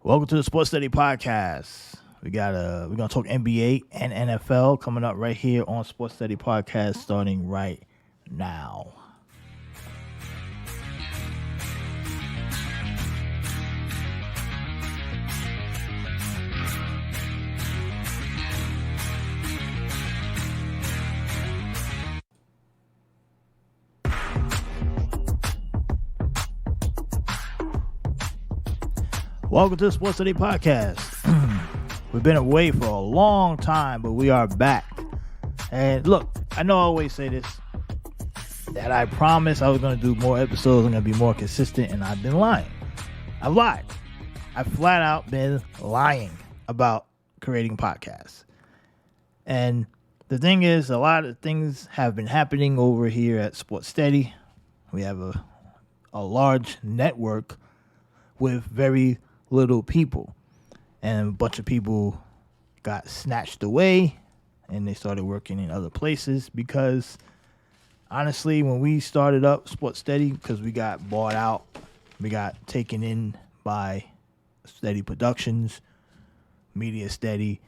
Welcome to the Sports Study Podcast. We're gonna talk NBA and NFL coming up right here on Sports Study Podcast, starting right now. Welcome to the Sports Study Podcast. We've been away for a long time, but we are back. And look, I know I always say this, that I promised I was going to do more episodes. I'm going to be more consistent, and I've been lying. I've lied. I've flat out been lying about creating podcasts. And the thing is, a lot of things have been happening over here at Sports Study. We have a large network with very little people, and a bunch of people got snatched away and they started working in other places because honestly, when we started up Sports Steady, because we got bought out, we got taken in by Steady Productions, Media Steady,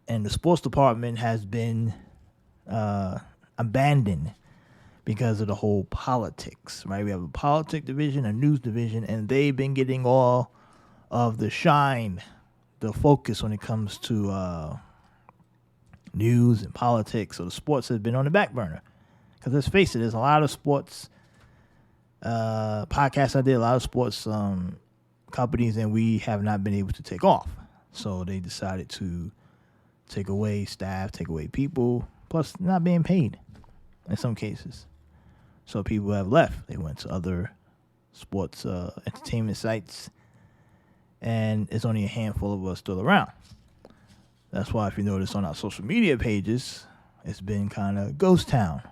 and the sports department has been abandoned because of the whole politics, right? We have a politic division, a news division, and they've been getting all of the shine, the focus when it comes to news and politics. So the sports has been on the back burner. Because let's face it, there's a lot of sports podcasts I did, a lot of sports companies, and we have not been able to take off. So they decided to take away staff, take away people, plus not being paid in some cases. So people have left. They went to other sports entertainment sites, and it's only a handful of us still around. That's why if you notice on our social media pages, it's been kind of ghost town.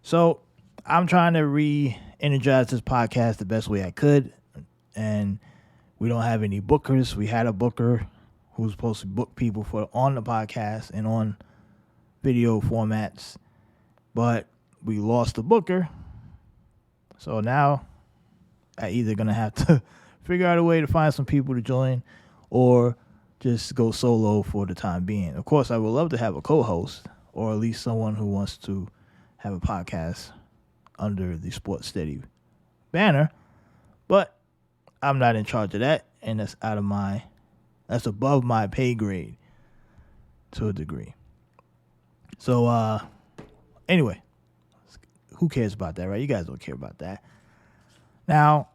So I'm trying to re-energize this podcast the best way I could, and we don't have any bookers. We had a booker who was supposed to book people for on the podcast and on video formats, but we lost the booker. So now I either going to have to figure out a way to find some people to join or just go solo for the time being. Of course, I would love to have a co-host or at least someone who wants to have a podcast under the Sports Steady banner, but I'm not in charge of that, and that's above my pay grade to a degree. So, anyway, who cares about that, right? You guys don't care about that. Now,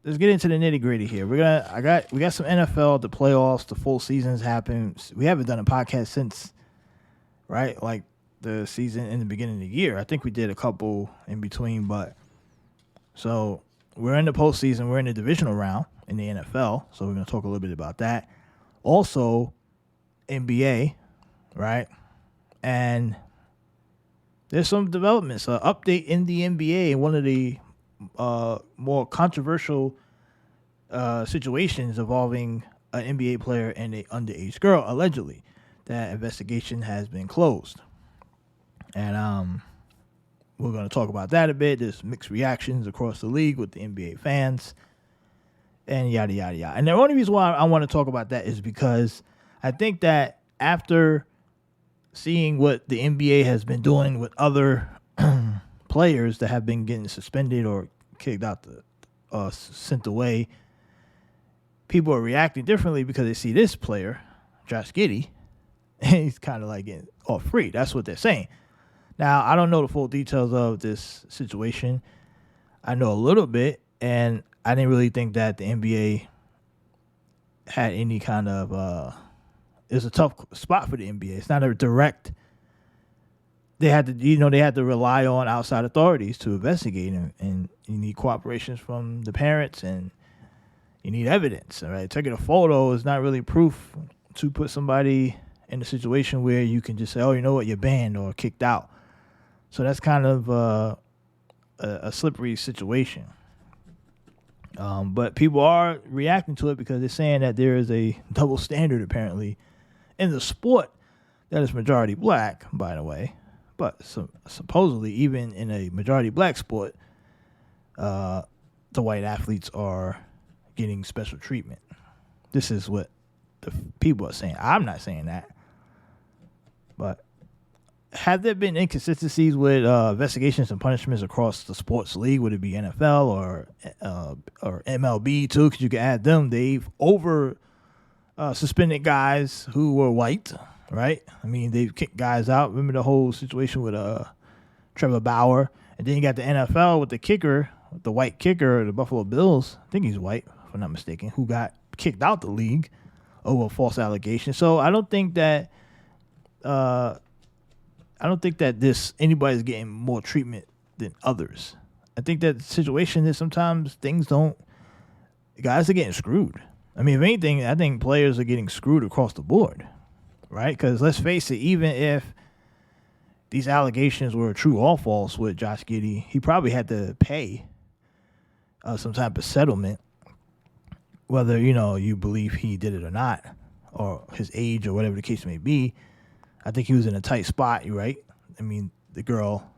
let's get into the nitty gritty here. We got some NFL, the playoffs, the full seasons happen. We haven't done a podcast since, right? Like the season in the beginning of the year. I think we did a couple in between, but so we're in the postseason. We're in the divisional round in the NFL, so we're going to talk a little bit about that. Also, NBA, right? And there's some developments. An update in the NBA, one of the more controversial situations involving an NBA player and an underage girl, allegedly. That investigation has been closed. And we're going to talk about that a bit. There's mixed reactions across the league with the NBA fans and yada, yada, yada. And the only reason why I want to talk about that is because I think that after seeing what the NBA has been doing with other players that have been getting suspended or kicked out, sent away, people are reacting differently because they see this player, Josh Giddey, and he's kind of like getting off free. That's what they're saying. Now, I don't know the full details of this situation. I know a little bit, and I didn't really think that the NBA had any kind of it's a tough spot for the NBA. It's not a direct. They had to rely on outside authorities to investigate, and you need cooperation from the parents, and you need evidence. All right, taking a photo is not really proof to put somebody in a situation where you can just say, "Oh, you know what, you're banned or kicked out." So that's kind of a slippery situation. But people are reacting to it because they're saying that there is a double standard apparently in the sport that is majority black, by the way. But supposedly, even in a majority black sport, the white athletes are getting special treatment. This is what the people are saying. I'm not saying that. But have there been inconsistencies with investigations and punishments across the sports league? Would it be NFL or MLB too? Because you can add them. They've suspended guys who were white, right? I mean, they've kicked guys out. Remember the whole situation with Trevor Bauer? And then you got the NFL with the kicker, the white kicker, the Buffalo Bills. I think he's white, if I'm not mistaken, who got kicked out the league over false allegations. So I don't think that anybody's getting more treatment than others. I think that the situation is sometimes guys are getting screwed. I mean, if anything, I think players are getting screwed across the board, right? Because let's face it, even if these allegations were true or false with Josh Giddey, he probably had to pay some type of settlement, whether, you believe he did it or not, or his age or whatever the case may be. I think he was in a tight spot, right? I mean, the girl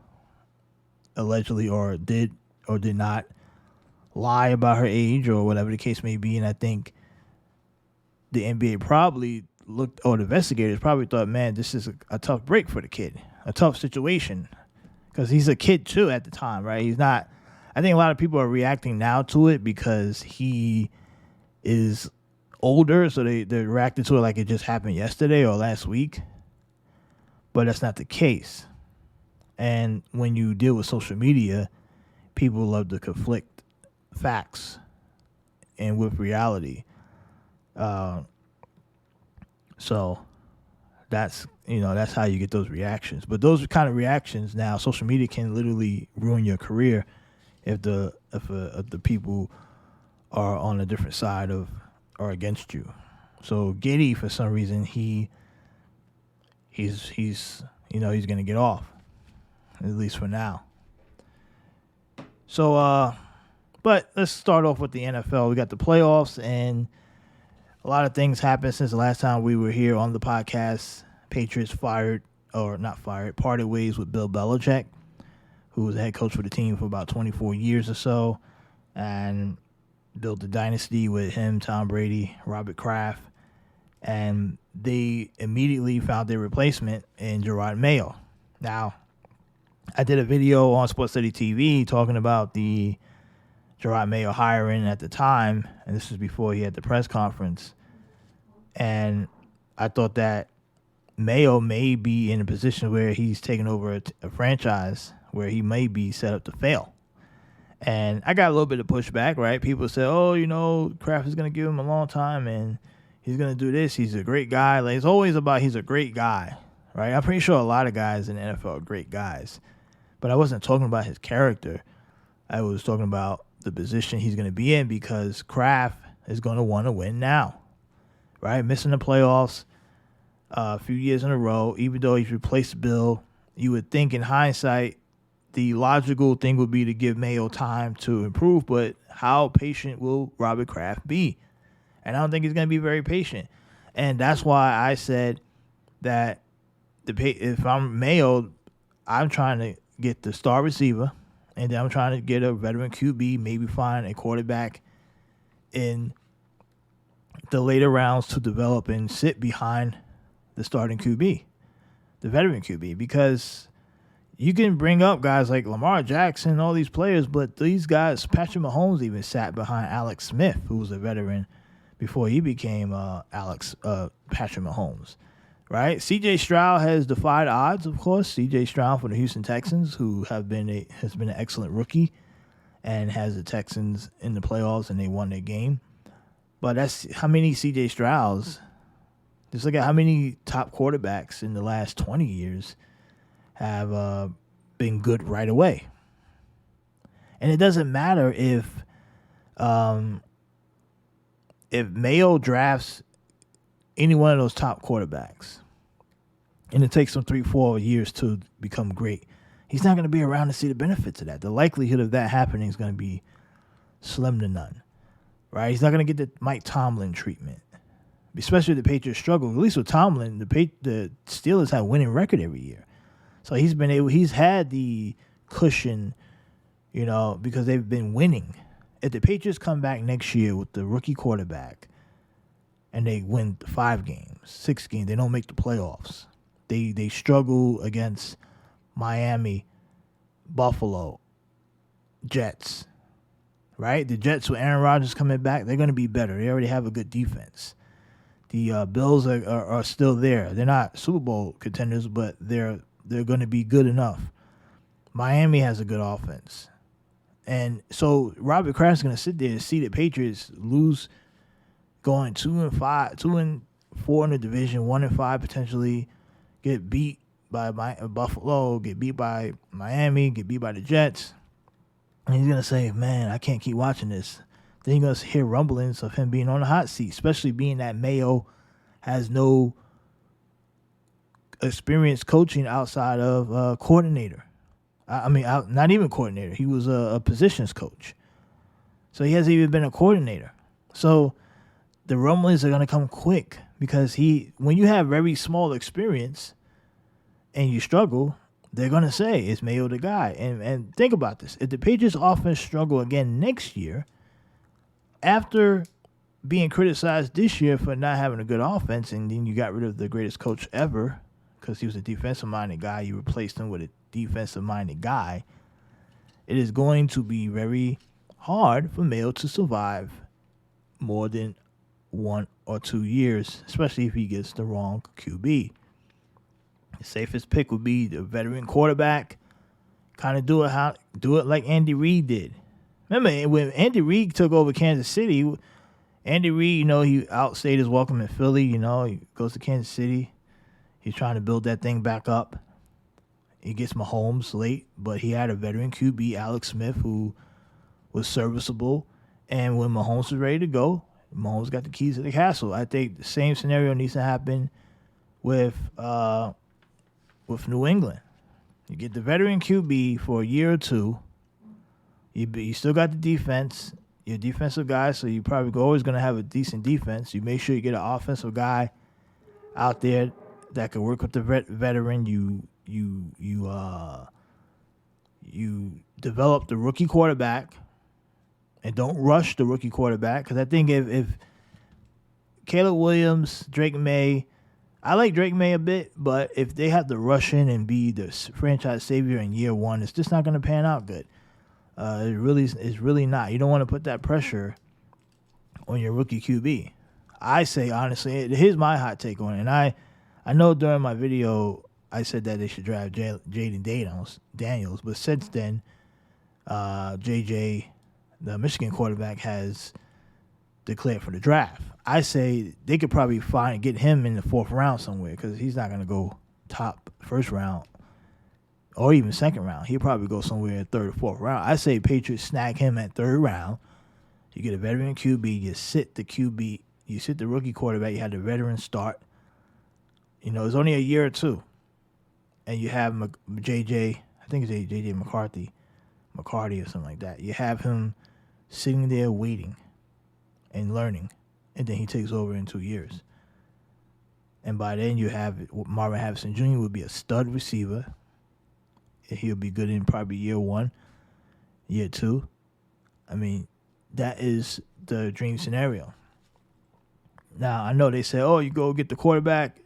allegedly or did not lie about her age or whatever the case may be, and I think the NBA probably looked, or the investigators probably thought, man, this is a tough break for the kid, a tough situation, because he's a kid too at the time, right? He's not. I think a lot of people are reacting now to it because he is older, so they're reacting to it like it just happened yesterday or last week. But that's not the case. And when you deal with social media, people love to conflict facts and with reality. So that's how you get those reactions. But those kind of reactions now, social media can literally ruin your career if the people are on a different side of or against you. So Giddey, for some reason, he's going to get off, at least for now. So, but let's start off with the NFL. We got the playoffs, and a lot of things happened since the last time we were here on the podcast. Patriots parted ways with Bill Belichick, who was the head coach for the team for about 24 years or so, and built a dynasty with him, Tom Brady, Robert Kraft, and they immediately found their replacement in Jerod Mayo. Now, I did a video on Sports City TV talking about the Jerod Mayo hiring at the time, and this was before he had the press conference, and I thought that Mayo may be in a position where he's taking over a franchise where he may be set up to fail. And I got a little bit of pushback, right? People said, Kraft is going to give him a long time, and he's going to do this. He's a great guy. Like, it's always about he's a great guy, right? I'm pretty sure a lot of guys in the NFL are great guys. But I wasn't talking about his character. I was talking about the position he's going to be in, because Kraft is going to want to win now, right? Missing the playoffs a few years in a row, even though he's replaced Bill, you would think in hindsight the logical thing would be to give Mayo time to improve, but how patient will Robert Kraft be? And I don't think he's going to be very patient. And that's why I said that if I'm Mayo, I'm trying to get the star receiver, and then I'm trying to get a veteran QB, maybe find a quarterback in the later rounds to develop and sit behind the starting QB, the veteran QB, because you can bring up guys like Lamar Jackson, all these players, but these guys, Patrick Mahomes even sat behind Alex Smith, who was a veteran before he became Patrick Mahomes, right? C.J. Stroud has defied odds, of course. C.J. Stroud for the Houston Texans, who has been an excellent rookie and has the Texans in the playoffs, and they won their game. But that's how many C.J. Strouds. Just look at how many top quarterbacks in the last 20 years have been good right away. And it doesn't matter if Mayo drafts any one of those top quarterbacks and it takes them 3-4 years to become great. He's not going to be around to see the benefits of that. The likelihood of that happening is going to be slim to none, right? He's not going to get the Mike Tomlin treatment, especially if the Patriots struggle. At least with Tomlin, the Steelers have a winning record every year. So he's had the cushion, because they've been winning if the Patriots come back next year with the rookie quarterback and they win 5 games, 6 games, they don't make the playoffs. They struggle against Miami, Buffalo, Jets, right? The Jets with Aaron Rodgers coming back, they're going to be better. They already have a good defense. The Bills are still there. They're not Super Bowl contenders, but they're going to be good enough. Miami has a good offense. And so Robert Kraft's going to sit there and see the Patriots lose, going 2-5, 2-4 in the division, 1-5 potentially, get beat by Buffalo, get beat by Miami, get beat by the Jets. And he's going to say, man, I can't keep watching this. Then you're going to hear rumblings of him being on the hot seat, especially being that Mayo has no experience coaching outside of coordinator. Not even coordinator. He was a positions coach. So he hasn't even been a coordinator. So the rumblings are going to come quick because when you have very small experience and you struggle, they're going to say, is Mayo the guy? And think about this. If the Patriots offense struggle again next year, after being criticized this year for not having a good offense, and then you got rid of the greatest coach ever because he was a defensive-minded guy, you replaced him with a defensive-minded guy, it is going to be very hard for Mayo to survive more than 1 or 2 years, especially if he gets the wrong QB. The safest pick would be the veteran quarterback. Kind of do it like Andy Reid did. Remember when Andy Reid took over Kansas City? Andy Reid, he outstayed his welcome in Philly. He goes to Kansas City. He's trying to build that thing back up. He gets Mahomes late, but he had a veteran QB, Alex Smith, who was serviceable. And when Mahomes was ready to go, Mahomes got the keys to the castle. I think the same scenario needs to happen with New England. You get the veteran QB for a year or two. You still got the defense. You're a defensive guy, so you're probably always going to have a decent defense. You make sure you get an offensive guy out there that can work with the veteran. You develop the rookie quarterback and don't rush the rookie quarterback, because I think if Caleb Williams, Drake May, I like Drake May a bit, but if they have to rush in and be the franchise savior in year one, it's just not going to pan out good. It's really not. You don't want to put that pressure on your rookie QB. I say, honestly, here's my hot take on it. And I know during my video I said that they should draft Jaden Daniels, but since then, JJ, the Michigan quarterback, has declared for the draft. I say they could probably get him in the 4th round somewhere, because he's not going to go top 1st round or even 2nd round. He'll probably go somewhere in 3rd or 4th round. I say Patriots snag him at 3rd round. You get a veteran QB. You sit the QB. You sit the rookie quarterback. You have the veteran start. It's only a year or two. And you have JJ, I think it's JJ McCarthy or something like that. You have him sitting there waiting and learning, and then he takes over in 2 years. And by then you have Marvin Harrison Jr. would be a stud receiver. He'll be good in probably year 1, year 2. I mean, that is the dream scenario. Now, I know they say, you go get the quarterback,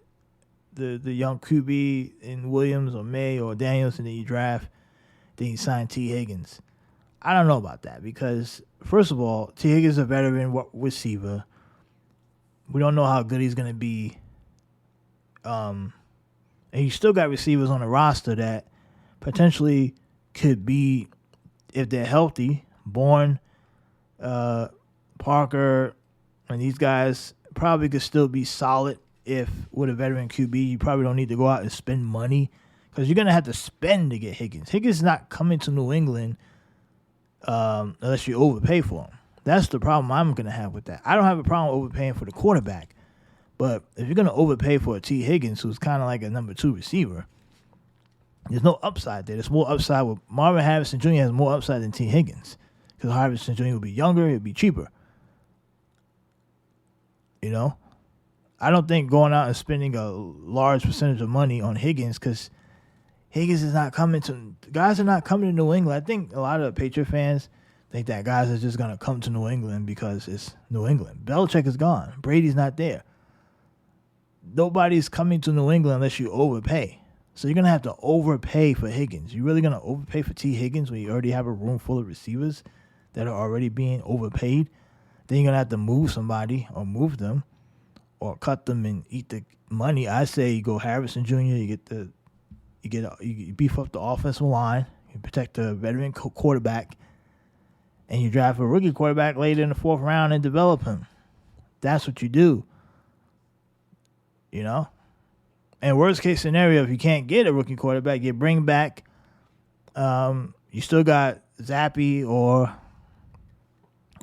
the young QB in Williams or May or Daniels, and then you draft, then you sign T. Higgins. I don't know about that, because, first of all, T. Higgins is a veteran receiver. We don't know how good he's going to be. And you still got receivers on the roster that potentially could be, if they're healthy, Bourne, Parker, and these guys probably could still be solid. If with a veteran QB, you probably don't need to go out and spend money, because you're going to have to spend to get Higgins. Higgins is not coming to New England unless you overpay for him. That's the problem I'm going to have with that. I don't have a problem overpaying for the quarterback, but if you're going to overpay for a T. Higgins, who's kind of like a number 2 receiver, there's no upside there. There's more upside with Marvin Harrison Jr. has more upside than T. Higgins, because Harrison Jr. will be younger, he'll be cheaper. I don't think going out and spending a large percentage of money on Higgins, because Higgins is not coming to – guys are not coming to New England. I think a lot of Patriot fans, Think that guys are just going to come to New England because it's New England. Belichick is gone. Brady's not there. Nobody's coming to New England unless you overpay. So you're going to have to overpay for Higgins. You're really going to overpay for T. Higgins when you already have a room full of receivers that are already being overpaid? Then you're going to have to move somebody or move them or cut them and eat the money. I say you go Harrison Jr., you beef up the offensive line, you protect the veteran quarterback, and you draft a rookie quarterback later in the 4th round and develop him. That's what you do. You know? And worst case scenario, if you can't get a rookie quarterback, you bring back, you still got Zappy or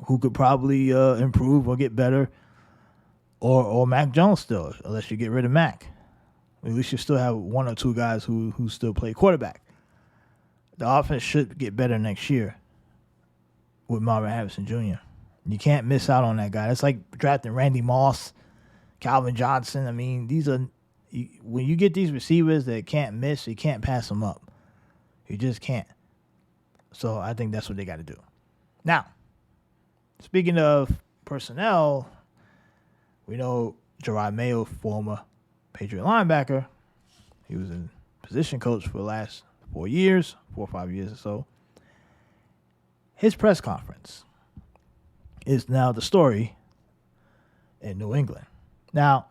who could probably improve or get better, or Mac Jones still, unless you get rid of Mac. At least you still have 1 or 2 guys who still play quarterback. The offense should get better next year with Marvin Harrison Jr. You can't miss out on that guy. That's like drafting Randy Moss, Calvin Johnson. I mean, when you get these receivers that can't miss, you can't pass them up. You just can't. So I think that's what they got to do. Now, speaking of personnel, we know Jerod Mayo, former Patriot linebacker. He was a position coach for the last 4 or 5 years or so. His press conference is now the story in New England. Now,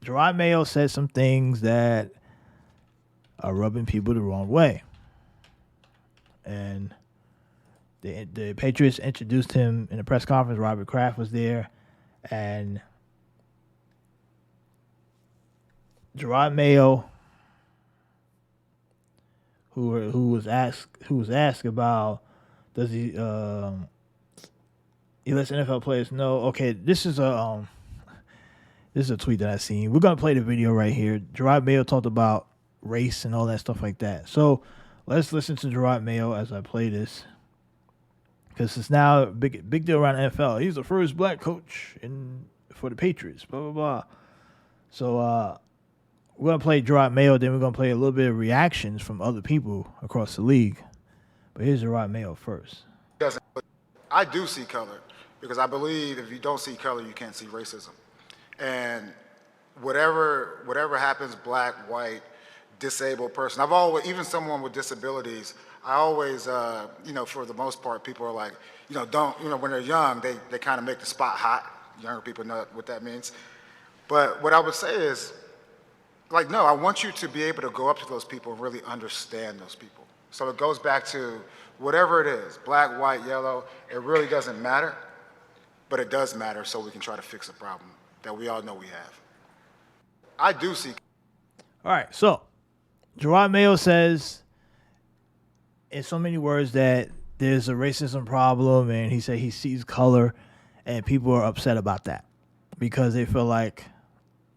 Jerod Mayo said some things that are rubbing people the wrong way. And the Patriots introduced him in a press conference. Robert Kraft was there. And Jerod Mayo, who was asked about, does he lets NFL players know? Okay, this is a tweet that I seen. We're gonna play the video right here. Jerod Mayo talked about race and all that stuff like that. So let's listen to Jerod Mayo as I play this, because it's now a big deal around the NFL. He's the first black coach for the Patriots. Blah blah blah. So we're gonna play Jerod Mayo. Then we're gonna play a little bit of reactions from other people across the league. But here's Jerod Mayo first. I do see color because I believe if you don't see color, you can't see racism. And whatever happens, black, white, disabled person, I've always, even someone with disabilities, I always, for the most part, people are like, when they're young, they kind of make the spot hot. Younger people know what that means. But what I would say is, no, I want you to be able to go up to those people and really understand those people. So it goes back to whatever it is, black, white, yellow, it really doesn't matter, but it does matter so we can try to fix a problem that we all know we have. I do see. All right, so Jerod Mayo says in so many words that there's a racism problem, and he said he sees color, and people are upset about that because they feel like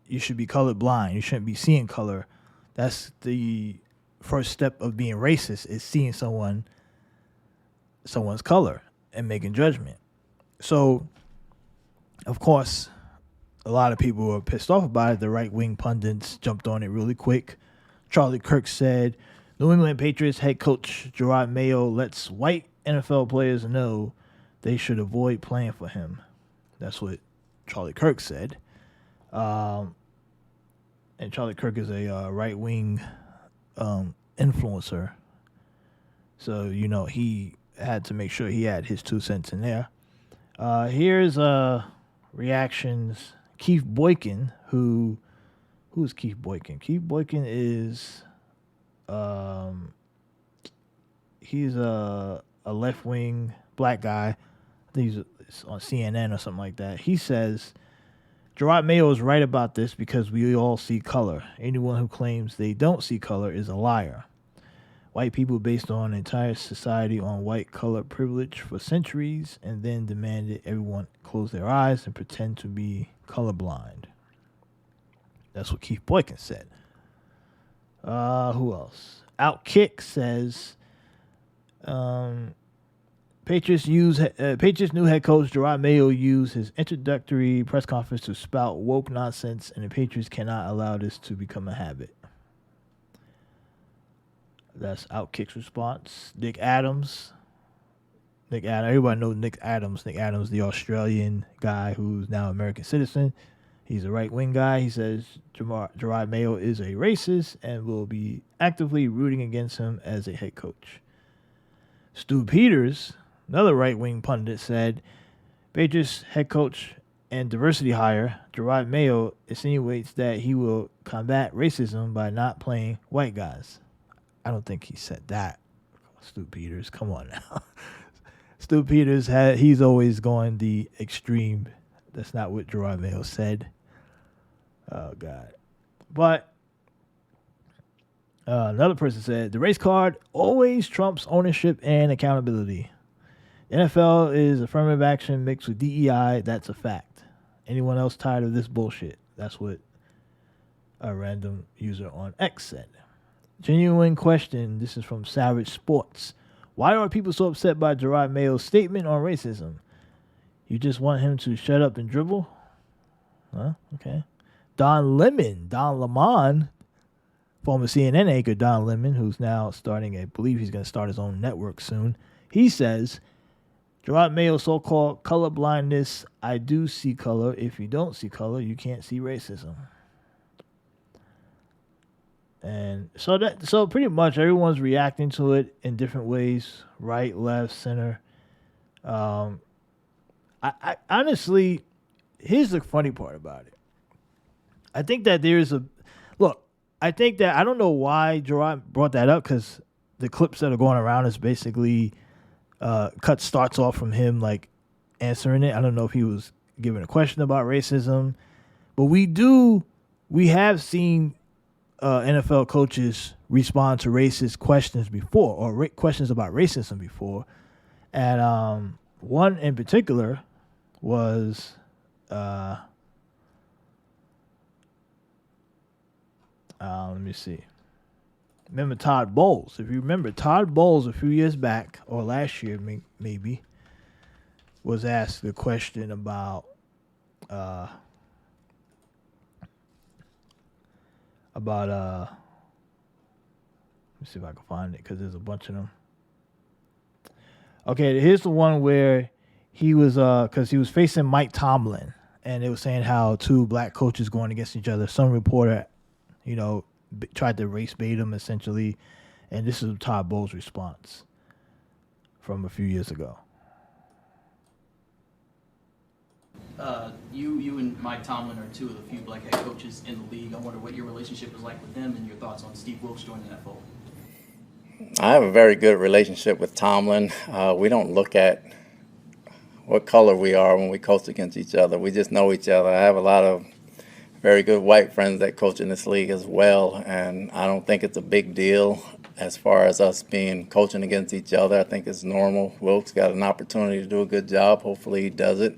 you should be colorblind. You shouldn't be seeing color. That's the first step of being racist, is seeing someone's color and making judgment. So, of course, a lot of people were pissed off about it. The right-wing pundits jumped on it really quick. Charlie Kirk said, New England Patriots head coach Jerod Mayo lets white NFL players know they should avoid playing for him. That's what Charlie Kirk said. And Charlie Kirk is a right-wing influencer. So, he had to make sure he had his 2 cents in there. Here's reactions. Keith Boykin, who is Keith Boykin? Keith Boykin is he's a left-wing black guy. I think he's on CNN or something like that. He says, Jerod Mayo is right about this because we all see color. Anyone who claims they don't see color is a liar. White people based on entire society on white color privilege for centuries and then demanded everyone close their eyes and pretend to be colorblind. That's what Keith Boykin said. Who else? Outkick says Patriots new head coach Jerod Mayo used his introductory press conference to spout woke nonsense, and the Patriots cannot allow this to become a habit. That's Outkick's response. Dick Adams, Nick Adams. Everybody knows Nick Adams. Nick Adams, the Australian guy who's now an American citizen. He's a right-wing guy. He says Jerod Mayo is a racist and will be actively rooting against him as a head coach. Stu Peters, another right-wing pundit, said Patriots head coach and diversity hire Jerod Mayo insinuates that he will combat racism by not playing white guys. I don't think he said that. Stu Peters, come on now. Stu Peters, he's always going the extreme. That's not what Jerod Mayo said. Oh, God. But another person said, the race card always trumps ownership and accountability. The NFL is affirmative action mixed with DEI. That's a fact. Anyone else tired of this bullshit? That's what a random user on X said. Genuine question. This is from Savage Sports. Why are people so upset by Jerod Mayo's statement on racism? You just want him to shut up and dribble? Huh? Okay. Don Lemon, former CNN anchor Don Lemon, who's now starting, I believe he's going to start his own network soon. He says, Jerod Mayo's so-called color blindness, I do see color. If you don't see color, you can't see racism. And so pretty much everyone's reacting to it in different ways, right, left, center. I honestly, here's the funny part about it. I think that I don't know why Jerod brought that up, because the clips that are going around is basically starts off from him like answering it. I don't know if he was given a question about racism, but we have seen NFL coaches respond to racist questions before, or questions about racism before. And one in particular was let me see. Remember Todd Bowles? If you remember, Todd Bowles a few years back, or last year maybe, was asked a question about let me see if I can find it, because there's a bunch of them. Okay, here's the one where he was because he was facing Mike Tomlin, and it was saying how two black coaches going against each other. Some reporter, tried to race bait him essentially, and this is Todd Bowles' response from a few years ago. You and Mike Tomlin are two of the few black head coaches in the league. I wonder what your relationship is like with them and your thoughts on Steve Wilkes joining that fold. I have a very good relationship with Tomlin. We don't look at what color we are when we coach against each other. We just know each other. I have a lot of very good white friends that coach in this league as well, and I don't think it's a big deal as far as us coaching against each other. I think it's normal. Wilkes got an opportunity to do a good job. Hopefully he does it.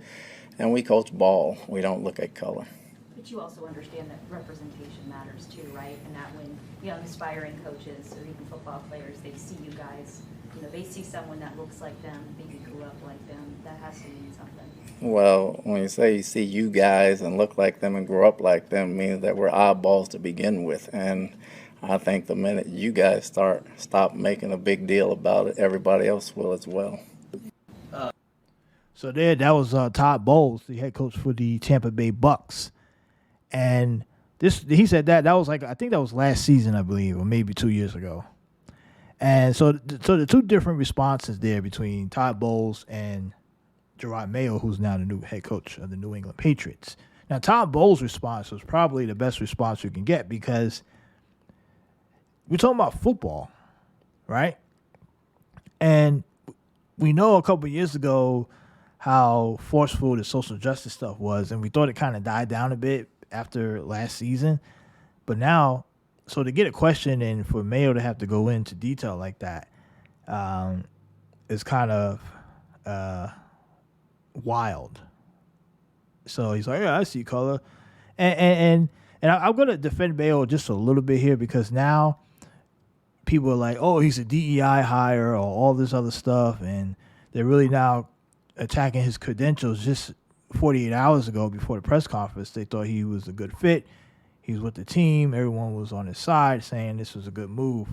And we coach ball. We don't look at color. But you also understand that representation matters too, right? And that when young aspiring coaches or even football players, they see you guys, they see someone that looks like them, maybe grew up like them, that has to mean something. Well, when you say you see you guys and look like them and grow up like them, it means that we're oddballs to begin with. And I think the minute you guys stop making a big deal about it, everybody else will as well. So that was Todd Bowles, the head coach for the Tampa Bay Bucks, and he said that was I think that was last season, I believe, or maybe 2 years ago. And so the two different responses there between Todd Bowles and Jerod Mayo, who's now the new head coach of the New England Patriots. Now, Todd Bowles' response was probably the best response you can get, because we're talking about football, right? And we know a couple of years ago how forceful the social justice stuff was, and we thought it kind of died down a bit after last season. But now, so to get a question and for Mayo to have to go into detail like that is kind of wild. So he's like, yeah, I see color. And I'm going to defend Mayo just a little bit here, because now people are like, oh, he's a DEI hire or all this other stuff, and they're really now attacking his credentials. Just 48 hours ago before the press conference, they thought he was a good fit. He was with the team. Everyone was on his side saying this was a good move.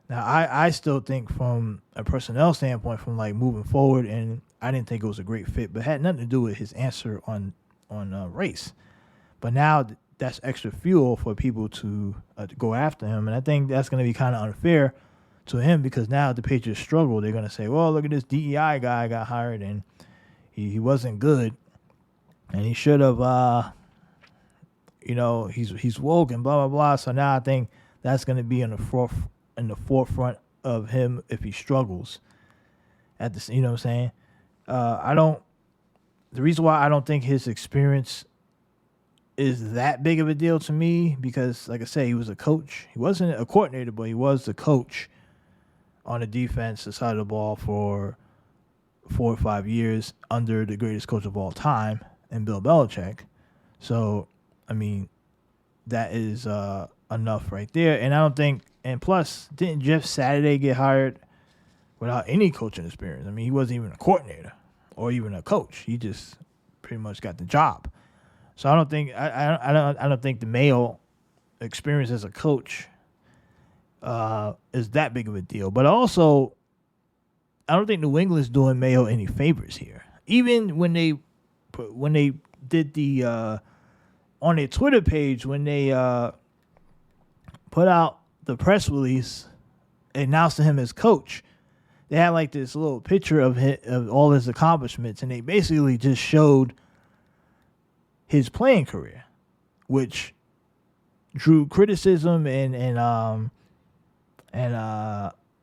Now, I still think from a personnel standpoint, from like moving forward, and I didn't think it was a great fit, but it had nothing to do with his answer on race. But now that's extra fuel for people to go after him, and I think that's going to be kind of unfair to him because now if the Patriots struggle, they're going to say, well, look at this DEI guy got hired, and he wasn't good, and he should have, he's woke and blah, blah, blah. So now I think that's going to be in the forefront of him if he struggles. You know what I'm saying? The reason why I don't think his experience is that big of a deal to me because, like I say, he was a coach. He wasn't a coordinator, but he was the coach on the defensive side of the ball for 4 or 5 years under the greatest coach of all time in Bill Belichick. So, I mean, that is enough right there. And I don't think, and plus, didn't Jeff Saturday get hired without any coaching experience? I mean, he wasn't even a coordinator or even a coach. He just pretty much got the job. So I don't think I don't think the Mayo experience as a coach is that big of a deal. But also, I don't think New England's doing Mayo any favors here. Even when they did the on their Twitter page when they put out the press release announcing him as coach, they had like this little picture of all his accomplishments, and they basically just showed his playing career, which drew criticism and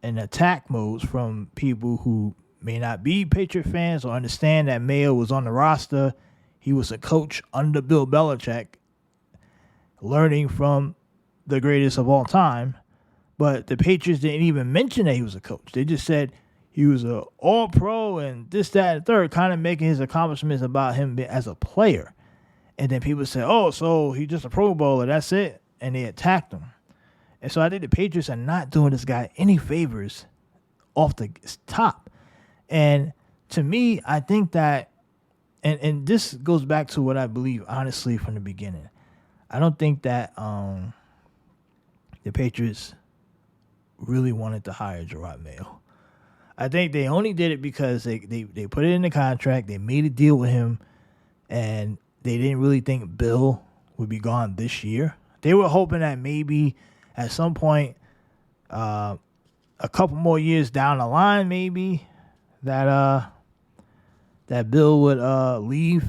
attack modes from people who may not be Patriot fans or understand that Mayo was on the roster. He was a coach under Bill Belichick, learning from the greatest of all time. But the Patriots didn't even mention that he was a coach. They just said he was an all-pro and this, that, and third, kind of making his accomplishments about him as a player. And then people say, oh, so he's just a Pro Bowler, that's it. And they attacked him. And so I think the Patriots are not doing this guy any favors off the top. And to me, I think that, and this goes back to what I believe, honestly, from the beginning. I don't think that the Patriots really wanted to hire Jerod Mayo. I think they only did it because they put it in the contract, they made a deal with him, and they didn't really think Bill would be gone this year. They were hoping that maybe at some point, a couple more years down the line, maybe that Bill would leave.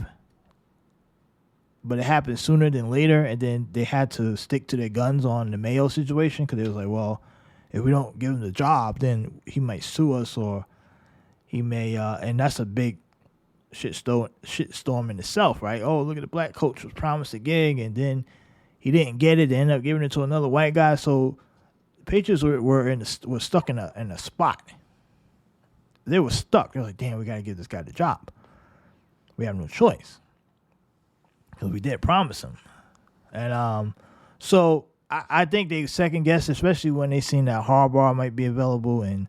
But it happened sooner than later, and then they had to stick to their guns on the Mayo situation because it was like, well, if we don't give him the job, then he might sue us, or he may, and that's a big shitstorm in itself, right? Oh, look at the black coach was promised a gig, and then he didn't get it. They ended up giving it to another white guy. So the Patriots were stuck in a spot. They were stuck. They're like, damn, we got to give this guy the job. We have no choice because we did promise him. And so I think they second guessed, especially when they seen that Harbaugh might be available and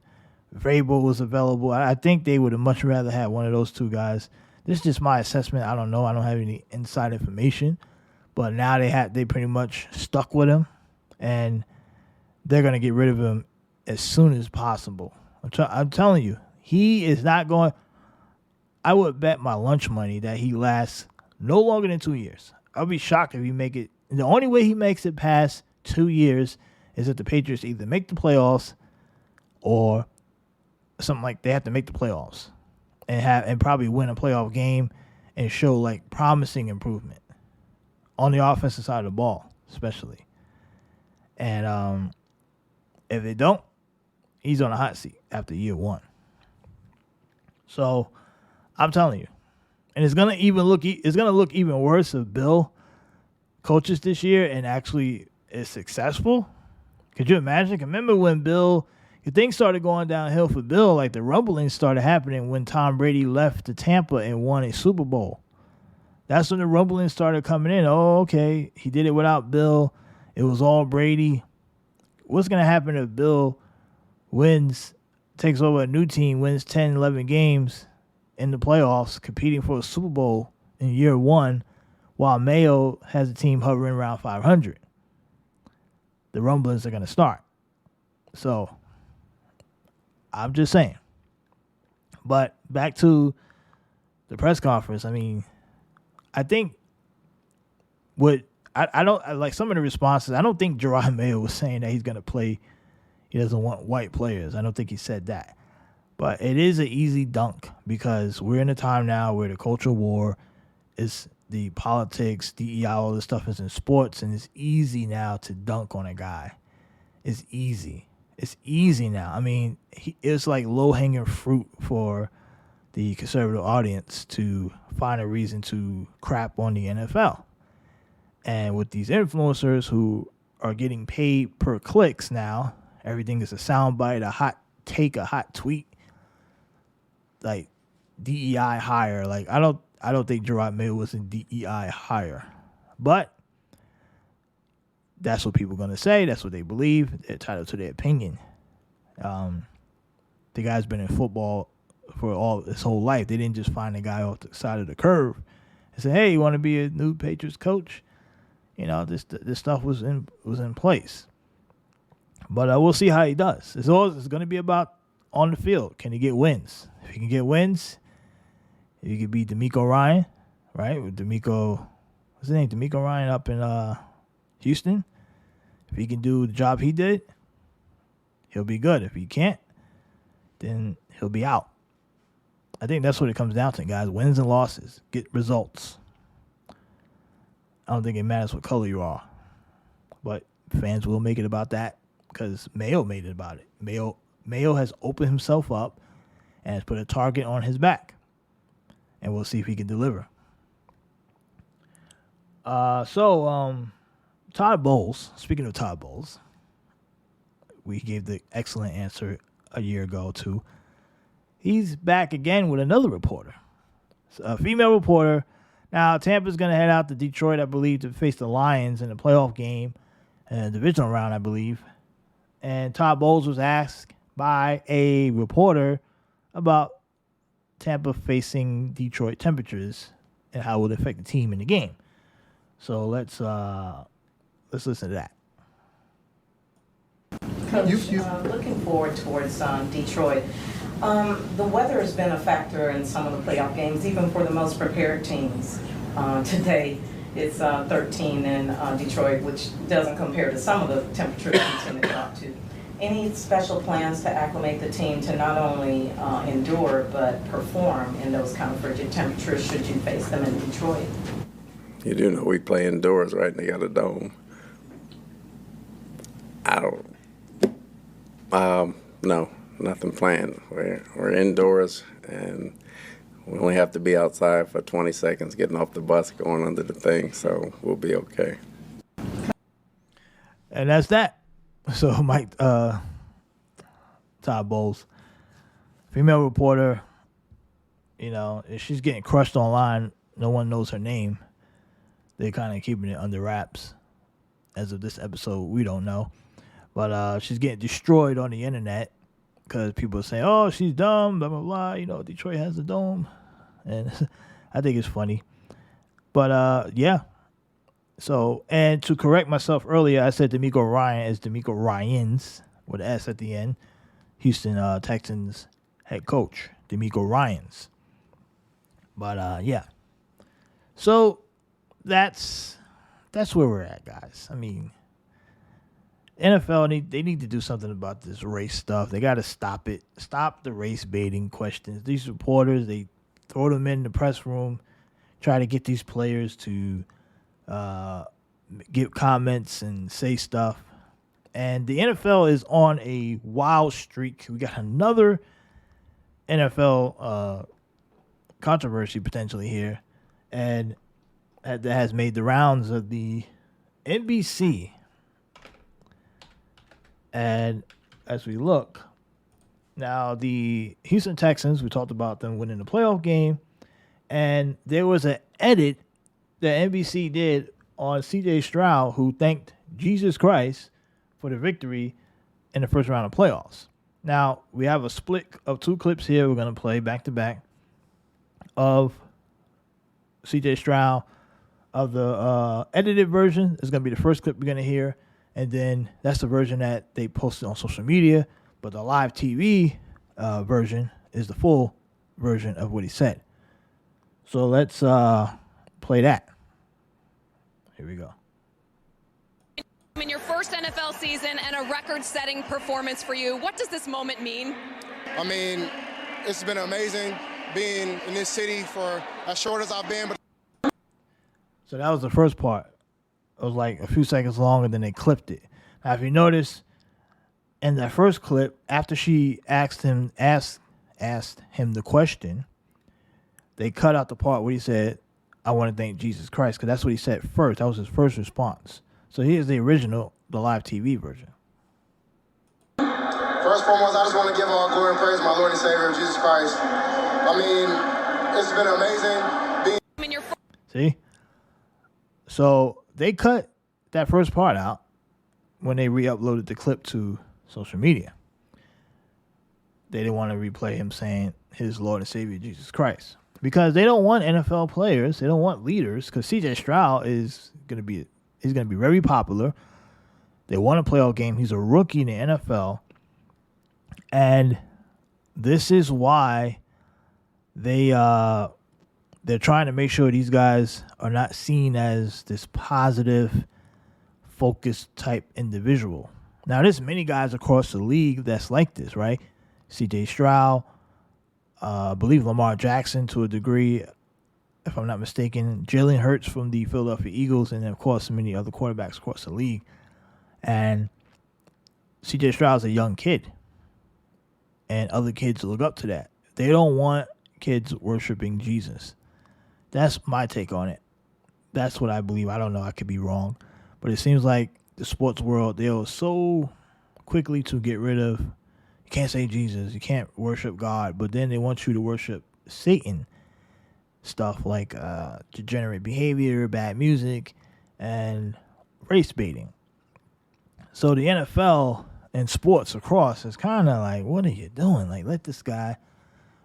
Vrabel was available. I think they would have much rather had one of those two guys. This is just my assessment. I don't know. I don't have any inside information. But now they pretty much stuck with him, and they're going to get rid of him as soon as possible. I'm telling you, he is not going. I would bet my lunch money that he lasts no longer than 2 years. I'll be shocked if he make it. The only way he makes it past 2 years is if the Patriots either make the playoffs or something like they have to make the playoffs and probably win a playoff game and show like promising improvement on the offensive side of the ball, especially. And if they don't, he's on a hot seat after year one. So I'm telling you, and it's gonna look even worse if Bill coaches this year and actually is successful. Could you imagine? Remember when things started going downhill for Bill, like the rumblings started happening when Tom Brady left to Tampa and won a Super Bowl. That's when the rumblings started coming in. Oh, okay, he did it without Bill. It was all Brady. What's going to happen if Bill takes over a new team, wins 10, 11 games in the playoffs, competing for a Super Bowl in year one, while Mayo has a team hovering around 500? The rumblings are going to start. So I'm just saying. But back to the press conference. I mean, I think I don't like some of the responses. I don't think Jerod Mayo was saying that he's going to play. He doesn't want white players. I don't think he said that. But it is an easy dunk because we're in a time now where the cultural war is the politics, DEI, all this stuff is in sports, and it's easy now to dunk on a guy. It's easy. It's easy now. I mean, it's like low-hanging fruit for the conservative audience to find a reason to crap on the NFL. And with these influencers who are getting paid per clicks now, everything is a soundbite, a hot take, a hot tweet. Like DEI hire. Like I don't think Jerod Mayo was in DEI hire. But that's what people are gonna say. That's what they believe. They're entitled to their opinion. The guy's been in football for all his whole life. They didn't just find a guy off the side of the curve and say, "Hey, you want to be a new Patriots coach?" You know, this stuff was in place. But we'll see how he does. It's going to be about on the field. Can he get wins? If he can get wins, if he could beat DeMeco Ryan, right? With DeMeco, what's his name? DeMeco Ryan up in Houston. If he can do the job he did, he'll be good. If he can't, then he'll be out. I think that's what it comes down to, guys. Wins and losses. Get results. I don't think it matters what color you are. But fans will make it about that because Mayo made it about it. Mayo has opened himself up and has put a target on his back. And we'll see if he can deliver. Todd Bowles, speaking of Todd Bowles, we gave the excellent answer a year ago too. He's back again with another reporter. A female reporter. Now, Tampa's going to head out to Detroit, I believe, to face the Lions in a playoff game, a divisional round, I believe. And Todd Bowles was asked by a reporter about Tampa facing Detroit temperatures and how it would affect the team in the game. So let's listen to that. Coach, looking forward towards Detroit. The weather has been a factor in some of the playoff games, even for the most prepared teams. Today, it's 13 in Detroit, which doesn't compare to some of the temperatures we tend to talk to. Any special plans to acclimate the team to not only endure, but perform in those kind of frigid temperatures should you face them in Detroit? You do know we play indoors, right? And they got a dome. No, nothing planned. We're indoors, and we only have to be outside for 20 seconds getting off the bus, going under the thing, so we'll be okay. And that's that. So Todd Bowles, female reporter, you know, if she's getting crushed online, no one knows her name. They're kind of keeping it under wraps. As of this episode, we don't know. But she's getting destroyed on the internet because people are saying, oh, she's dumb, blah, blah, blah. You know, Detroit has a dome. And I think it's funny. But, yeah. So, and to correct myself earlier, I said DeMeco Ryan is DeMeco Ryans with an S at the end. Houston Texans head coach, DeMeco Ryans. But, yeah. So, that's where we're at, guys. I mean, NFL, they need to do something about this race stuff. They got to stop it. Stop the race baiting questions. These reporters, they throw them in the press room, try to get these players to give comments and say stuff. And the NFL is on a wild streak. We got another NFL controversy potentially here. And that has made the rounds of the NBC. And as we look, now the Houston Texans, we talked about them winning the playoff game, and there was an edit that NBC did on C.J. Stroud, who thanked Jesus Christ for the victory in the first round of playoffs. Now, we have a split of two clips here we're going to play back-to-back of C.J. Stroud. Of the edited version is going to be the first clip we're going to hear. And then that's the version that they posted on social media. But the live TV version is the full version of what he said. So let's play that. Here we go. In your first NFL season and a record-setting performance for you, what does this moment mean? I mean, it's been amazing being in this city for as short as I've been. So that was the first part. It was like a few seconds long, and then they clipped it. Now, if you notice, in that first clip, after she asked him the question, they cut out the part where he said, "I want to thank Jesus Christ," because that's what he said first. That was his first response. So here's the original, the live TV version. First and foremost, I just want to give all glory and praise to my Lord and Savior, Jesus Christ. I mean, it's been amazing being. See? So they cut that first part out when they re-uploaded the clip to social media. They didn't want to replay him saying his Lord and Savior, Jesus Christ. Because they don't want NFL players, they don't want leaders, because CJ Stroud is going to be very popular. They won a playoff game. He's a rookie in the NFL. And this is why they're trying to make sure these guys are not seen as this positive, focused type individual. Now, there's many guys across the league that's like this, right? C.J. Stroud, I believe Lamar Jackson to a degree, if I'm not mistaken, Jalen Hurts from the Philadelphia Eagles, and then, of course, many other quarterbacks across the league. And C.J. Stroud's a young kid, and other kids look up to that. They don't want kids worshiping Jesus. That's my take on it. That's what I believe. I don't know. I could be wrong. But it seems like the sports world, they are so quickly to get rid of, you can't say Jesus, you can't worship God, but then they want you to worship Satan. Stuff like degenerate behavior, bad music, and race baiting. So the NFL and sports across is kind of like, what are you doing? Like, let this guy,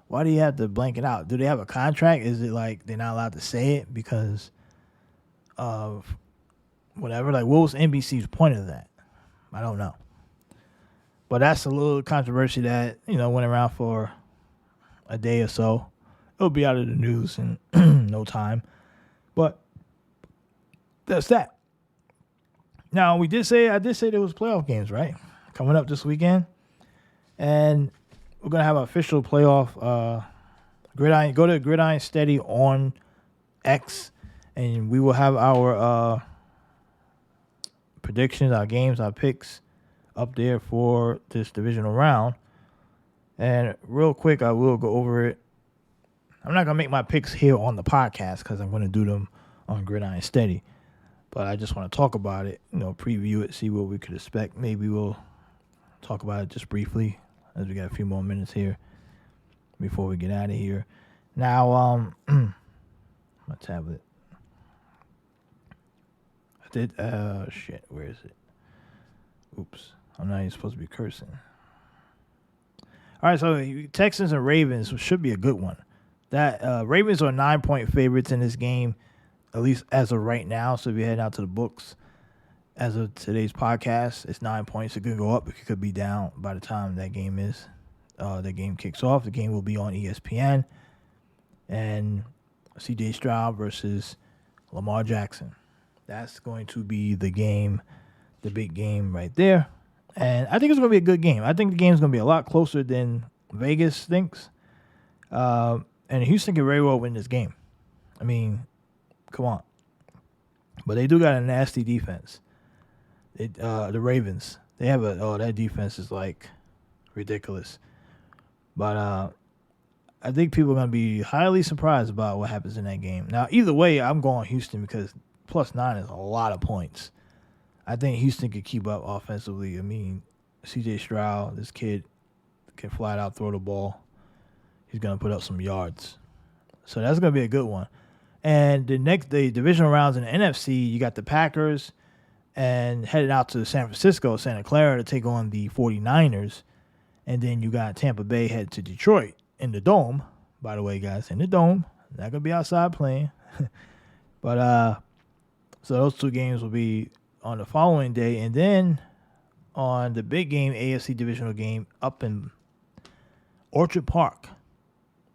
why do you have to blank it out? Do they have a contract? Is it like they're not allowed to say it because of whatever? Like, what was NBC's point of that? I don't know. But that's a little controversy that, went around for a day or so. It'll be out of the news in no time. But that's that. Now, I did say there was playoff games, right? Coming up this weekend. And we're going to have an official playoff gridiron. Go to Gridiron Steady on X, and we will have our predictions, our games, our picks up there for this divisional round. And real quick, I will go over it. I'm not going to make my picks here on the podcast because I'm going to do them on Gridiron Steady. But I just want to talk about it, preview it, see what we could expect. Maybe we'll talk about it just briefly as we got a few more minutes here before we get out of here. Now, my tablet. Where is it? Oops. I'm not even supposed to be cursing. All right, so Texans and Ravens should be a good one. That Ravens are 9-point favorites in this game, at least as of right now. So if you're heading out to the books, as of today's podcast, it's 9 points. It could go up. It could be down by the time that game kicks off. The game will be on ESPN. And C.J. Stroud versus Lamar Jackson. That's going to be the game, the big game right there. And I think it's going to be a good game. I think the game's going to be a lot closer than Vegas thinks. And Houston can very well win this game. I mean, come on. But they do got a nasty defense. The Ravens. They have that defense is like ridiculous. But I think people are going to be highly surprised about what happens in that game. Now, either way, I'm going Houston because +9 is a lot of points. I think Houston could keep up offensively. I mean, C.J. Stroud, this kid can flat out throw the ball. He's going to put up some yards. So that's going to be a good one. And the divisional rounds in the NFC, you got the Packers and headed out to San Francisco, Santa Clara to take on the 49ers. And then you got Tampa Bay head to Detroit in the Dome. By the way, guys, in the Dome. Not going to be outside playing. But so those two games will be on the following day. And then on the big game, AFC divisional game up in Orchard Park,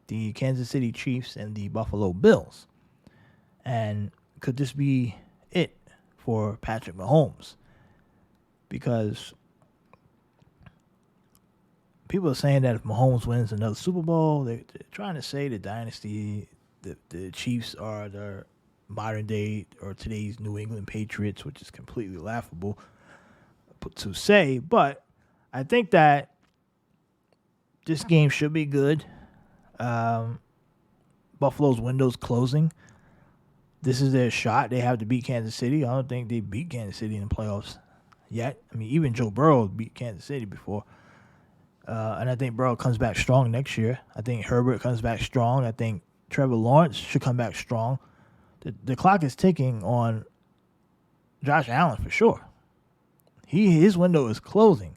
the Kansas City Chiefs and the Buffalo Bills. And could this be it for Patrick Mahomes? Because people are saying that if Mahomes wins another Super Bowl, they're trying to say the dynasty, the Chiefs are the modern day or today's New England Patriots, which is completely laughable to say. But I think that this game should be good. Buffalo's window's closing. This is their shot. They have to beat Kansas City. I don't think they beat Kansas City in the playoffs yet. I mean, even Joe Burrow beat Kansas City before. And I think Burrow comes back strong next year. I think Herbert comes back strong. I think Trevor Lawrence should come back strong. The clock is ticking on Josh Allen for sure. His window is closing.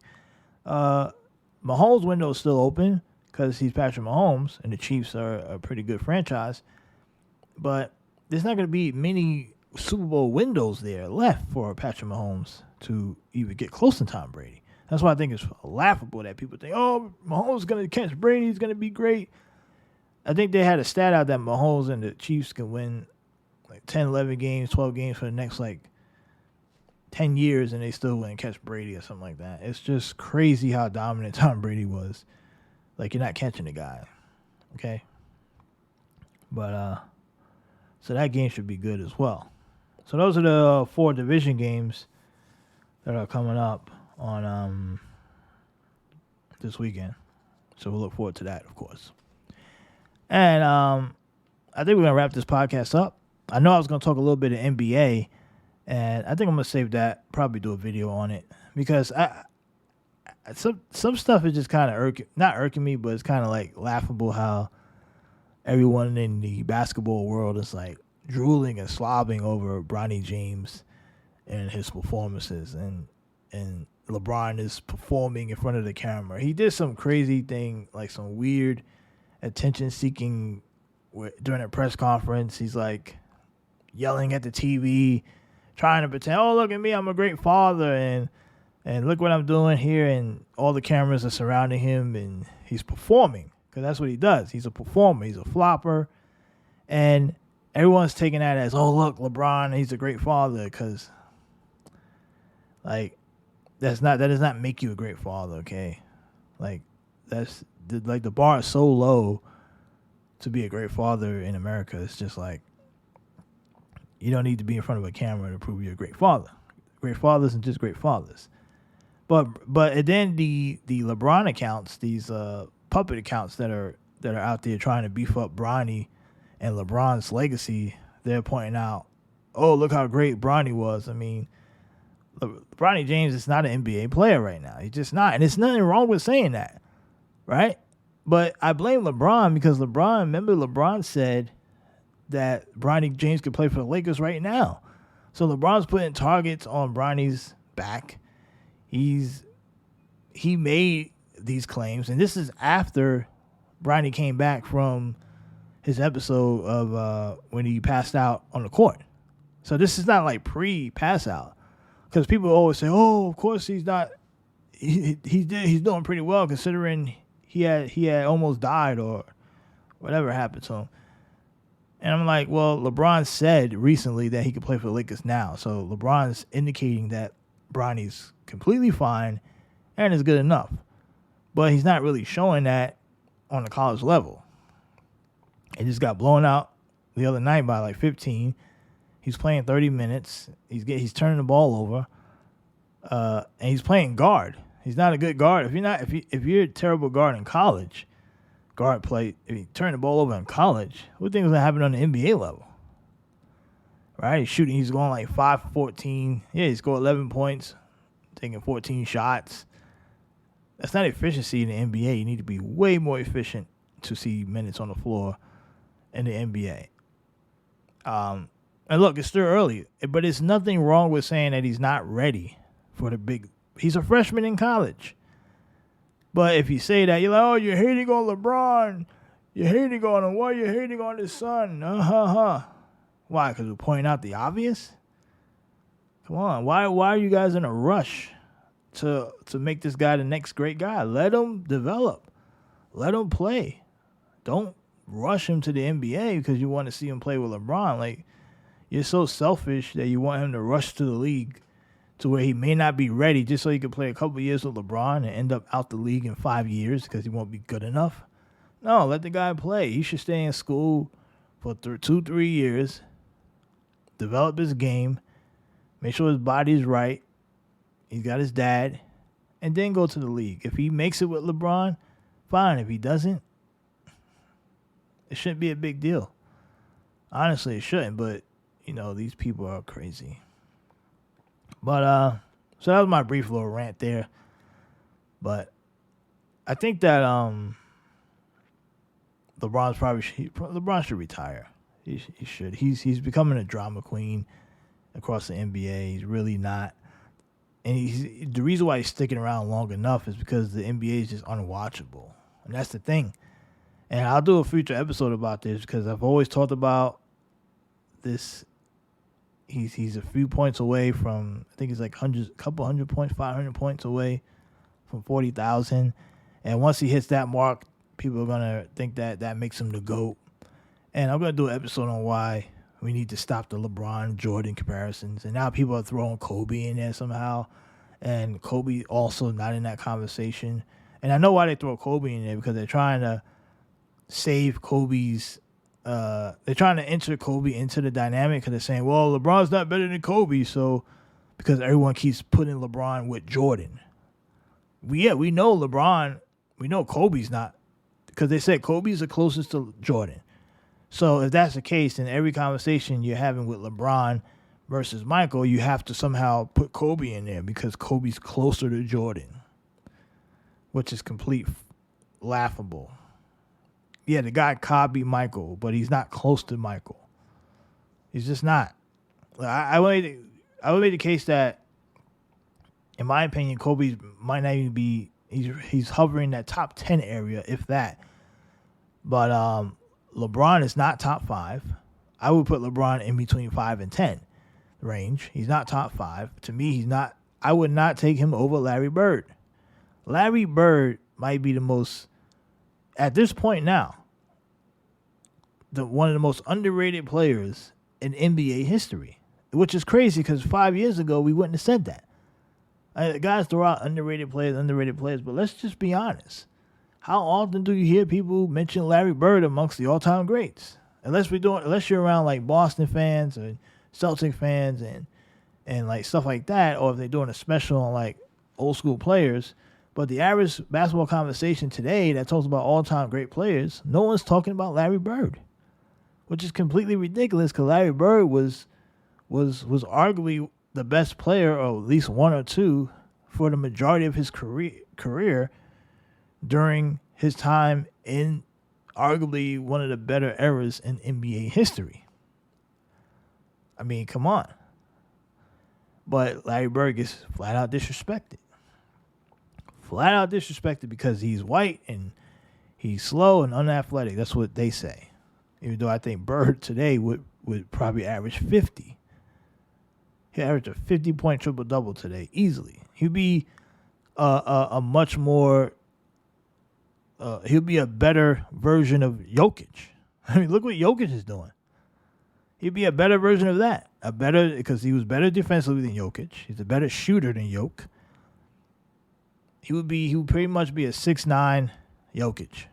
Mahomes' window is still open because he's Patrick Mahomes, and the Chiefs are a pretty good franchise. But there's not going to be many Super Bowl windows there left for Patrick Mahomes to even get close to Tom Brady. That's why I think it's laughable that people think, oh, Mahomes is going to catch Brady. He's going to be great. I think they had a stat out that Mahomes and the Chiefs can win like 10, 11 games, 12 games for the next like 10 years, and they still wouldn't catch Brady or something like that. It's just crazy how dominant Tom Brady was. Like, you're not catching the guy. Okay? But, so that game should be good as well. So those are the 4 division games that are coming up on this weekend. So we'll look forward to that, of course. And I think we're going to wrap this podcast up. I know I was going to talk a little bit of NBA, and I think I'm going to save that, probably do a video on it, because some stuff is just kind of not irking me, but it's kind of like laughable how everyone in the basketball world is like drooling and slobbing over Bronny James and his performances, and LeBron is performing in front of the camera. He did some crazy thing, like some weird attention-seeking during a press conference. He's like yelling at the TV, trying to pretend, oh, look at me, I'm a great father, and look what I'm doing here, and all the cameras are surrounding him, and he's performing, because that's what he does. He's a performer. He's a flopper, and everyone's taking that as, oh, look, LeBron, he's a great father, because, like, that does not make you a great father, okay? Like, the bar is so low to be a great father in America. It's just like, you don't need to be in front of a camera to prove you're a great father. Great fathers and just great fathers. But then the LeBron accounts, these puppet accounts that are out there trying to beef up Bronny and LeBron's legacy, they're pointing out, oh, look how great Bronny was. I mean, Bronny James is not an NBA player right now. He's just not. And there's nothing wrong with saying that, right? But I blame LeBron because LeBron said that Bronny James could play for the Lakers right now. So LeBron's putting targets on Bronny's back. He made these claims, and this is after Bronny came back from his episode of when he passed out on the court. So this is not like pre-pass out, because people always say, "Oh, of course he's not. He's doing pretty well considering he had almost died or whatever happened to him." And I'm like, well, LeBron said recently that he could play for the Lakers now. So LeBron's indicating that Bronny's completely fine and is good enough. But he's not really showing that on the college level. He just got blown out the other night by like 15. He's playing 30 minutes. He's turning the ball over. And he's playing guard. He's not a good guard. If you're a terrible guard in college, guard play, if you turn the ball over in college, what do you think is going to happen on the NBA level? Right? He's going like 5 for 14. Yeah, he scored 11 points, taking 14 shots. That's not efficiency in the NBA. You need to be way more efficient to see minutes on the floor in the NBA. And look, it's still early, but it's nothing wrong with saying that he's not ready for the big. He's a freshman in college. But if you say that, you're like, oh, you're hating on LeBron. You're hating on him. Why are you hating on his son? Why? Because we're pointing out the obvious? Come on. Why are you guys in a rush to make this guy the next great guy? Let him develop. Let him play. Don't rush him to the NBA because you want to see him play with LeBron. Like, you're so selfish that you want him to rush to the league to where he may not be ready just so he can play a couple years with LeBron and end up out the league in 5 years because he won't be good enough. No, let the guy play. He should stay in school for 2-3 years, develop his game, make sure his body's right, he's got his dad, and then go to the league. If he makes it with LeBron, fine. If he doesn't, it shouldn't be a big deal. Honestly, it shouldn't, but, you know, these people are crazy. But, so that was my brief little rant there. But I think that LeBron should retire. He should. He's becoming a drama queen across the NBA. He's really not. And the reason why he's sticking around long enough is because the NBA is just unwatchable. And that's the thing. And I'll do a future episode about this because I've always talked about this. He's a few points away from, I think he's like couple hundred points, 500 points away from 40,000. And once he hits that mark, people are going to think that makes him the GOAT. And I'm going to do an episode on why we need to stop the LeBron Jordan comparisons. And now people are throwing Kobe in there somehow. And Kobe also not in that conversation. And I know why they throw Kobe in there, because they're trying to save Kobe's, they're trying to enter Kobe into the dynamic, because they're saying, well, LeBron's not better than Kobe, so because everyone keeps putting LeBron with Jordan. We know LeBron, we know Kobe's not, because they said Kobe's the closest to Jordan. So if that's the case, then every conversation you're having with LeBron versus Michael, you have to somehow put Kobe in there because Kobe's closer to Jordan, which is complete laughable. Yeah, the guy copied Michael, but he's not close to Michael. He's just not. I would make the case that, in my opinion, Kobe might not even be. He's hovering that top 10 area, if that. But LeBron is not top 5. I would put LeBron in between 5 and 10 range. He's not top 5. To me, he's not. I would not take him over Larry Bird. Larry Bird might be the most, at this point now, one of the most underrated players in NBA history, which is crazy because 5 years ago we wouldn't have said that. Guys throw out underrated players, but let's just be honest. How often do you hear people mention Larry Bird amongst the all-time greats? Unless you're around like Boston fans or Celtic fans and like stuff like that, or if they're doing a special on like old school players. But the average basketball conversation today that talks about all-time great players, no one's talking about Larry Bird, which is completely ridiculous because Larry Bird was arguably the best player, or at least one or two, for the majority of his career during his time in arguably one of the better eras in NBA history. I mean, come on. But Larry Bird gets flat out disrespected. Flat out disrespected because he's white and he's slow and unathletic. That's what they say. Even though I think Bird today would probably average 50. He averaged a 50-point triple-double today, easily. He'd be a much more, he'll be a better version of Jokic. I mean, look what Jokic is doing. He'd be a better version of that. Because he was better defensively than Jokic. He's a better shooter than Jokic. He would pretty much be a 6'9" Jokic,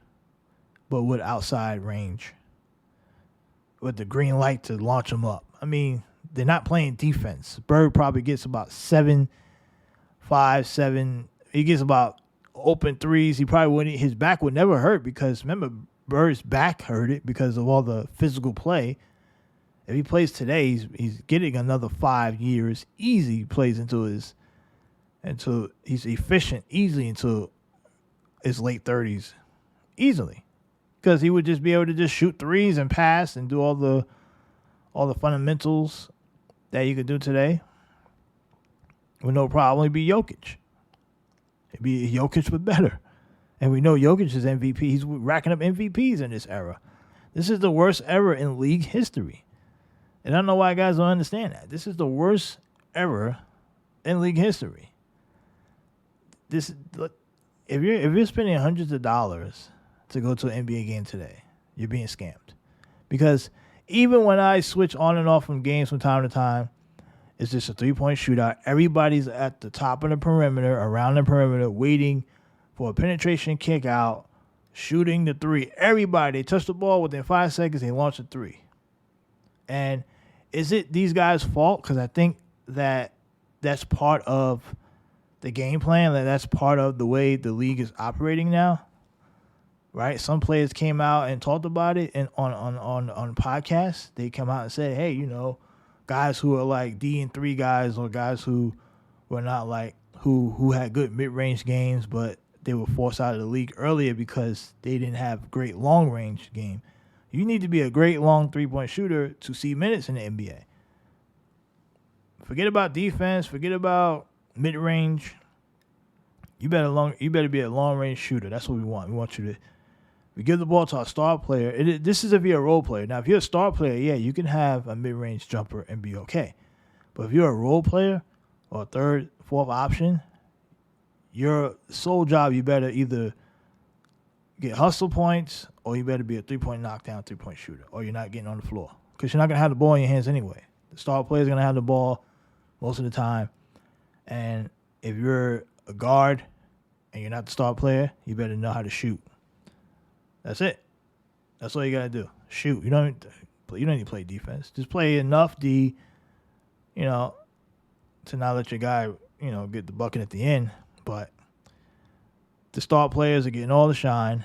but with outside range, with the green light to launch him up. I mean, they're not playing defense. Bird probably gets about 7. He gets about open threes. He probably wouldn't. His back would never hurt because remember, Bird's back hurt it because of all the physical play. If he plays today, he's getting another 5 years easy. He plays until he's efficient easily until his late 30s, easily, because he would just be able to just shoot threes and pass and do all the fundamentals that you could do today with no problem. It'd be Jokic. It'd be Jokic, but better. And we know Jokic is MVP. He's racking up MVPs in this era. This is the worst ever in league history. And I don't know why guys don't understand that. This is the worst ever in league history. If you're spending hundreds of dollars to go to an NBA game today. You're being scammed. Because even when I switch on and off from games from time to time, it's just a 3-point shootout. Everybody's at the top of the perimeter, around the perimeter, waiting for a penetration kick out, shooting the three. Everybody, they touch the ball within 5 seconds, they launch a three. And is it these guys' fault? Because I think that's part of the game plan. That's part of the way the league is operating now. Right? Some players came out and talked about it and on podcasts. They come out and said, hey, you know, guys who are like D&3 guys or guys who were not like who had good mid-range games, but they were forced out of the league earlier because they didn't have great long-range game. You need to be a great long 3-point shooter to see minutes in the NBA. Forget about defense. Forget about mid-range. You better be a long-range shooter. That's what we want. We want you to. We give the ball to our star player. This is if you're a role player. Now, if you're a star player, yeah, you can have a mid-range jumper and be okay. But if you're a role player or a third, fourth option, your sole job, you better either get hustle points or you better be a 3-point knockdown, 3-point shooter, or you're not getting on the floor because you're not going to have the ball in your hands anyway. The star player is going to have the ball most of the time. And if you're a guard and you're not the star player, you better know how to shoot. That's it. That's all you got to do. Shoot. You don't need to play defense. Just play enough D, you know, to not let your guy, you know, get the bucket at the end. But the star players are getting all the shine.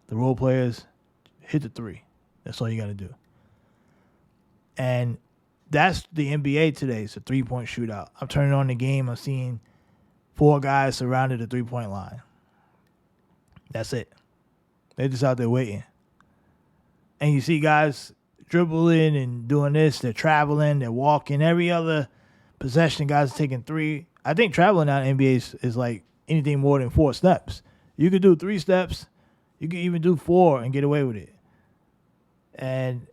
The role players hit the three. That's all you got to do. And that's the NBA today. It's a 3-point shootout. I'm turning on the game. I'm seeing 4 guys surrounded the 3-point line. That's it. They're just out there waiting. And you see guys dribbling and doing this. They're traveling. They're walking. Every other possession, guys are taking 3. I think traveling out in the NBA is like anything more than 4 steps. You could do 3 steps. You could even do 4 and get away with it. And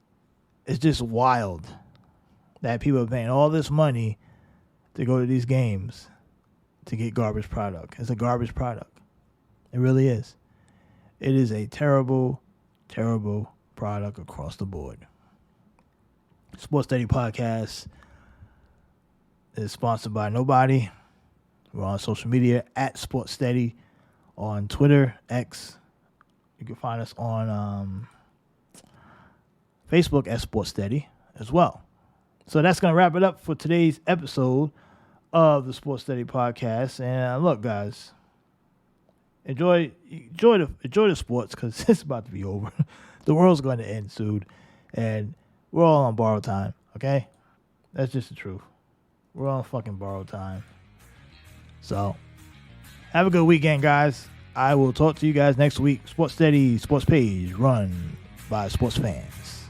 it's just wild that people are paying all this money to go to these games to get garbage product. It's a garbage product. It really is. It is a terrible, terrible product across the board. Sports Steady Podcast is sponsored by nobody. We're on social media at Sports Steady on Twitter, X. You can find us on Facebook at Sports Steady as well. So that's going to wrap it up for today's episode of the Sports Steady Podcast. And look, guys, enjoy the sports because it's about to be over. The world's going to end soon, and we're all on borrowed time. Okay, that's just the truth. We're on fucking borrowed time. So have a good weekend, guys. I will talk to you guys next week. Sports Steady, sports page run by sports fans.